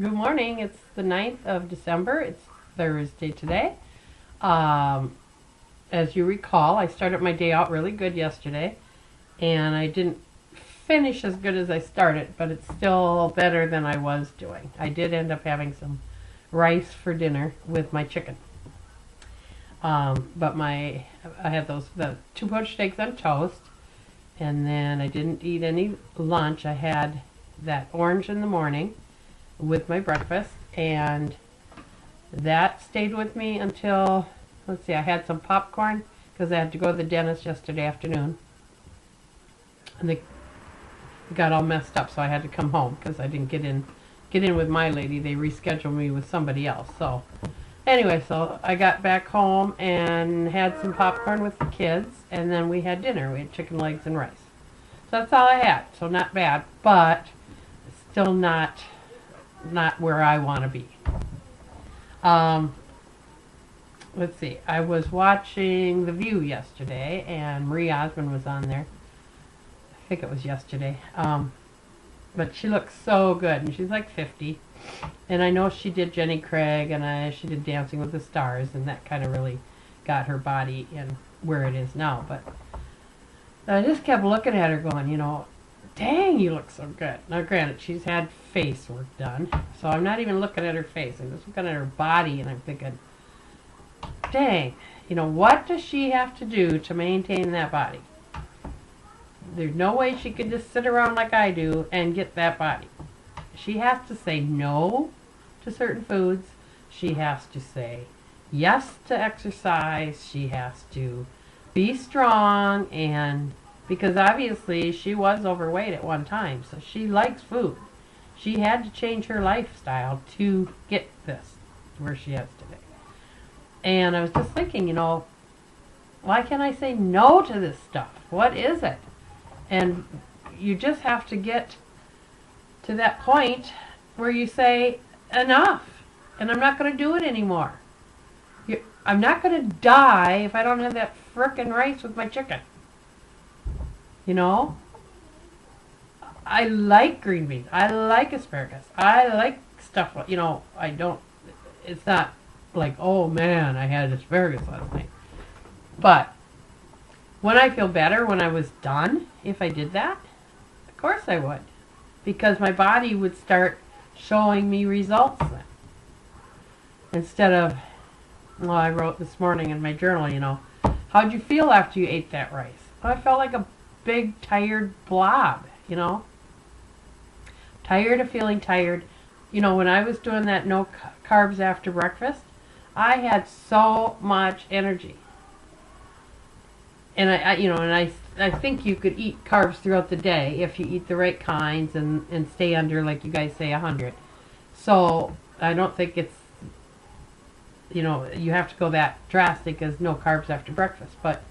Good morning. It's the 9th of December. It's Thursday today. Um, as you recall, I started my day out really good yesterday, and I didn't finish as good as I started, but it's still better than I was doing. I did end up having some rice for dinner with my chicken. But I had the two poached eggs on toast, and then I didn't eat any lunch. I had that orange in the morning with my breakfast, and that stayed with me until, let's see, I had some popcorn because I had to go to the dentist yesterday afternoon. And they got all messed up, so I had to come home because I didn't get in with my lady. They rescheduled me with somebody else. So anyway, so I got back home and had some popcorn with the kids, and then we had dinner. We had chicken legs and rice. So that's all I had. So not bad, but still not where I want to be. Um, let's see. I was watching The View yesterday, and Marie Osmond was on there. I think it was yesterday. But she looks so good, and she's like 50. And I know she did Jenny Craig, and she did Dancing with the Stars, and that kind of really got her body in where it is now. But I just kept looking at her going, dang, you look so good. Now, granted, she's had face work done, so I'm not even looking at her face. I'm just looking at her body, and I'm thinking, dang, what does she have to do to maintain that body? There's no way she could just sit around like I do and get that body. She has to say no to certain foods. She has to say yes to exercise. She has to be strong, and because obviously she was overweight at one time, so she likes food. She had to change her lifestyle to get this where she is today. And I was just thinking, why can't I say no to this stuff? What is it? And you just have to get to that point where you say, enough, and I'm not going to do it anymore. I'm not going to die if I don't have that frickin' rice with my chicken. I like green beans. I like asparagus. I like stuff, I don't, it's not like, oh man, I had asparagus last night. But when I feel better, when I was done, if I did that, of course I would. Because my body would start showing me results then. Instead of, well, I wrote this morning in my journal, how'd you feel after you ate that rice? Well, I felt like a big, tired blob, Tired of feeling tired. When I was doing that no carbs after breakfast, I had so much energy. And I think you could eat carbs throughout the day if you eat the right kinds and stay under, like you guys say, 100. So I don't think it's, you have to go that drastic as no carbs after breakfast. But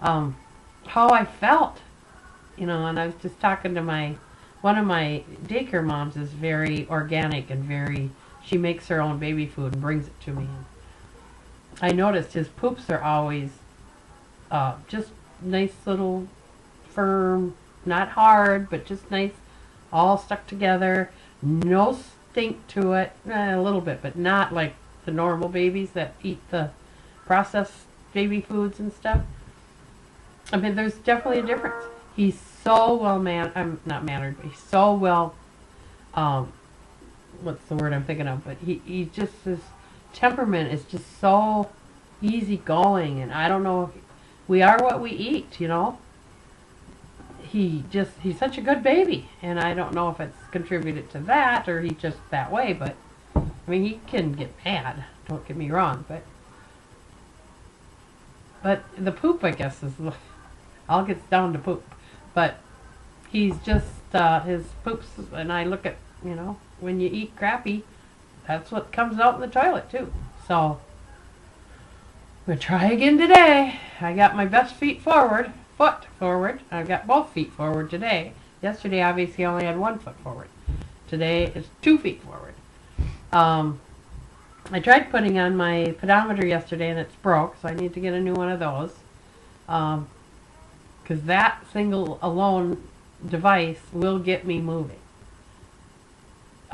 how I felt, and I was just talking to one of my daycare moms is very organic and she makes her own baby food and brings it to me. I noticed his poops are always just nice little firm, not hard, but just nice, all stuck together, no stink to it, a little bit, but not like the normal babies that eat the processed baby foods and stuff. I mean, there's definitely a difference. He's so I'm not mannered, but he's so well, what's the word I'm thinking of, but he just, his temperament is just so easygoing, and I don't know, we are what we eat, He's such a good baby, and I don't know if it's contributed to that or he's just that way, but I mean, he can get mad, don't get me wrong, but the poop, I guess, is all gets down to poop. But he's just his poops, and I look at, when you eat crappy, that's what comes out in the toilet too. So I'm gonna try again today. I got my best foot forward. I've got both feet forward today. Yesterday, obviously, I only had 1 foot forward. Today, it's 2 feet forward. I tried putting on my pedometer yesterday, and it's broke, so I need to get a new one of those. Because that single alone device will get me moving.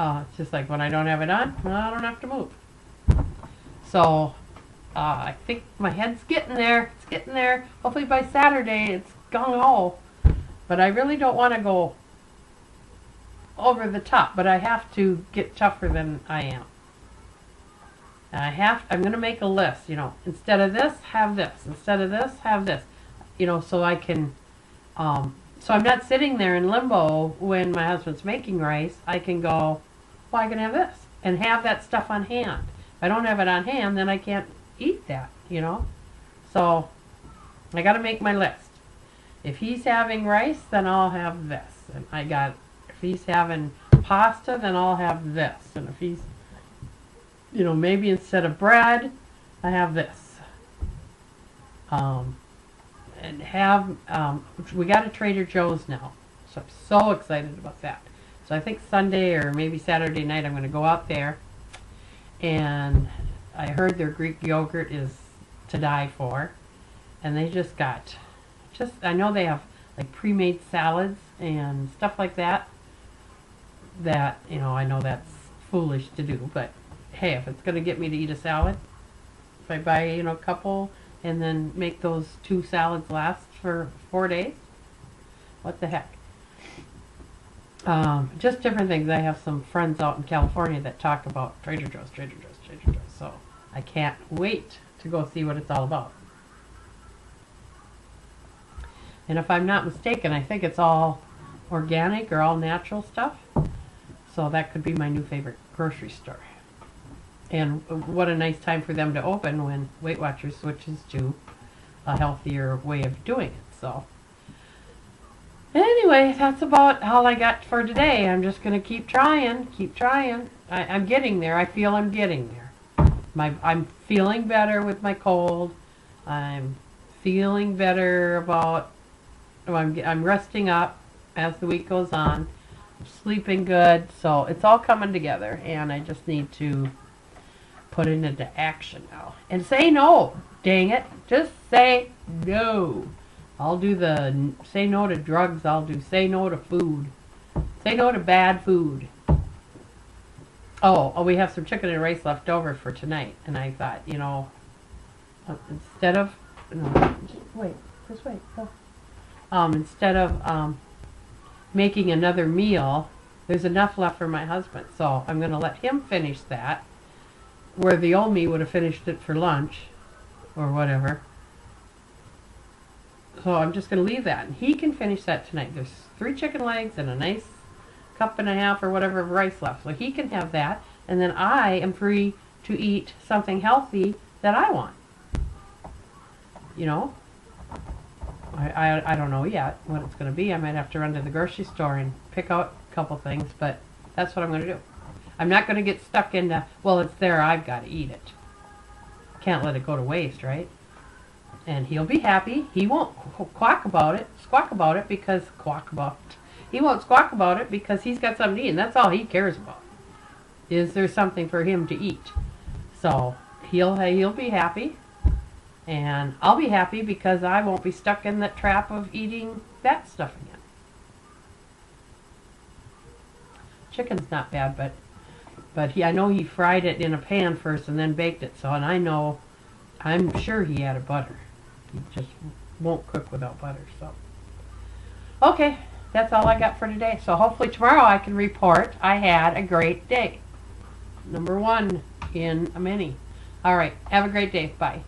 It's just like when I don't have it on, well, I don't have to move. So I think my head's getting there. It's getting there. Hopefully by Saturday it's gung-ho. But I really don't want to go over the top. But I have to get tougher than I am. And I'm going to make a list, you know. Instead of this, have this. Instead of this, have this. You know, so I can, so I'm not sitting there in limbo when my husband's making rice. I can go, well, I can have this. And have that stuff on hand. If I don't have it on hand, then I can't eat that, you know. So I got to make my list. If he's having rice, then I'll have this. And if he's having pasta, then I'll have this. And if he's, you know, maybe instead of bread, I have this. And have, we got a Trader Joe's now. So I'm so excited about that. So I think Sunday or maybe Saturday night I'm going to go out there. And I heard their Greek yogurt is to die for. And they just got, I know they have like pre-made salads and stuff like that. That, you know, I know that's foolish to do. But hey, if it's going to get me to eat a salad, if I buy, you know, a couple and then make those 2 salads last for 4 days, what the heck. Just different things. I have some friends out in California that talk about Trader Joe's. So I can't wait to go see what it's all about. And if I'm not mistaken, I think it's all organic or all natural stuff. So that could be my new favorite grocery store. And what a nice time for them to open when Weight Watchers switches to a healthier way of doing it. So anyway, that's about all I got for today. I'm just going to keep trying. I'm getting there. I feel I'm getting there. I'm feeling better with my cold. I'm feeling better about, I'm resting up as the week goes on. I'm sleeping good. So it's all coming together. And I just need to put it into action now. And say no. Dang it. Just say no. I'll do the say no to drugs. I'll do say no to food. Say no to bad food. Oh, we have some chicken and rice left over for tonight. And I thought, you know, instead of, no, wait, just wait. Go. Instead of making another meal, there's enough left for my husband. So I'm going to let him finish that. Where the old me would have finished it for lunch or whatever. So I'm just going to leave that. And he can finish that tonight. There's 3 chicken legs and a nice 1.5 cups or whatever of rice left. So he can have that. And then I am free to eat something healthy that I want. You know? I don't know yet what it's going to be. I might have to run to the grocery store and pick out a couple things. But that's what I'm going to do. I'm not going to get stuck into, well, it's there, I've got to eat it. Can't let it go to waste, right? And he'll be happy. He won't squawk about it because, he won't squawk about it because he's got something to eat, and that's all he cares about. Is there something for him to eat? So, he'll be happy, and I'll be happy because I won't be stuck in that trap of eating that stuff again. Chicken's not bad, but I know he fried it in a pan first and then baked it. So, and I'm sure he added butter. He just won't cook without butter. So, okay, that's all I got for today. So hopefully tomorrow I can report I had a great day. Number 1 in a many. All right, have a great day. Bye.